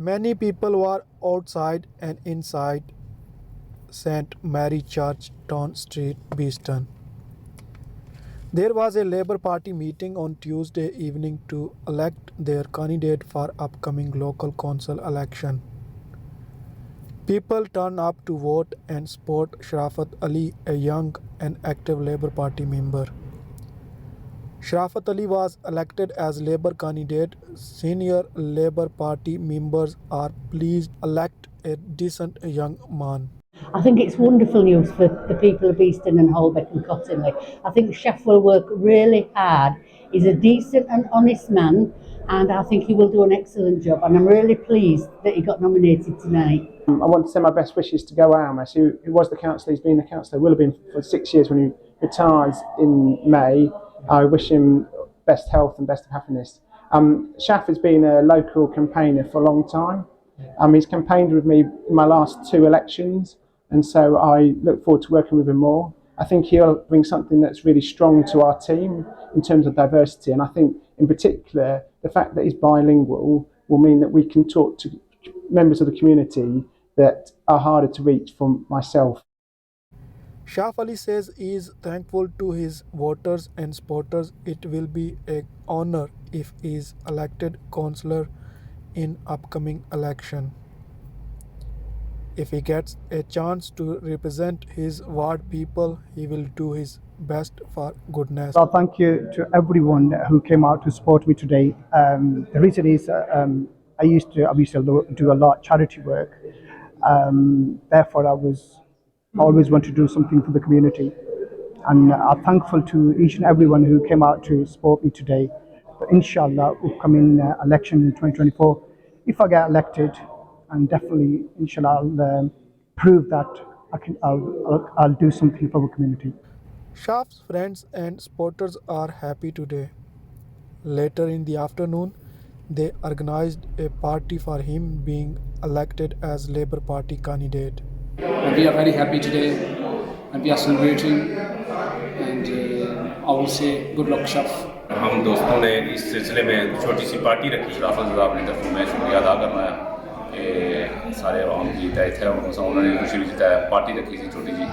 Many people were outside and inside St. Mary Church, Town Street, Beeston. There was a Labour Party meeting on Tuesday evening to elect their candidate for upcoming local council election. People turned up to vote and support Sharafat Ali, a young and active Labour Party member. Sharafat Ali was elected as Labour candidate. Senior Labour Party members are pleased to elect a decent young man. I think it's wonderful news for the people of Beeston and Holbeck and Cottingley. I think Chef will work really hard. He's a decent and honest man, and I think he will do an excellent job. And I'm really pleased that he got nominated tonight. I want to send my best wishes to Go Almas, who was the councillor. He's been the councillor, will have been for 6 years when he retires in May. I wish him best health and best of happiness. Shaf has been a local campaigner for a long time. He's campaigned with me in my last 2 elections, and so I look forward to working with him more. I think he'll bring something that's really strong to our team in terms of diversity, and I think in particular the fact that he's bilingual will mean that we can talk to members of the community that are harder to reach for myself. Sharaf Ali says he is thankful to his voters and supporters. It will be an honor if he is elected councillor in upcoming election. If he gets a chance to represent his ward people, he will do his best for goodness. Well, thank you to everyone who came out to support me today. The reason is I used to do a lot of charity work. Therefore, I always want to do something for the community, and I'm thankful to each and everyone who came out to support me today. But inshallah, upcoming election in 2024, if I get elected, and definitely, inshallah, I'll prove that I'll do something for the community. Sharaf's friends and supporters are happy today. Later in the afternoon, they organized a party for him being elected as Labour Party candidate. We are very happy today, and we are celebrating, and I will say good luck, Shaf. हम दोस्तों ने इस सिलसिले में छोटी सी party रखी। शराफत साहब ने तरफ मैं शुक्रिया अदा करना है कि सारे आवाम की हिदायत है, उन्होंने खुशी भी जिताया, पार्टी रखी थी छोटी सी।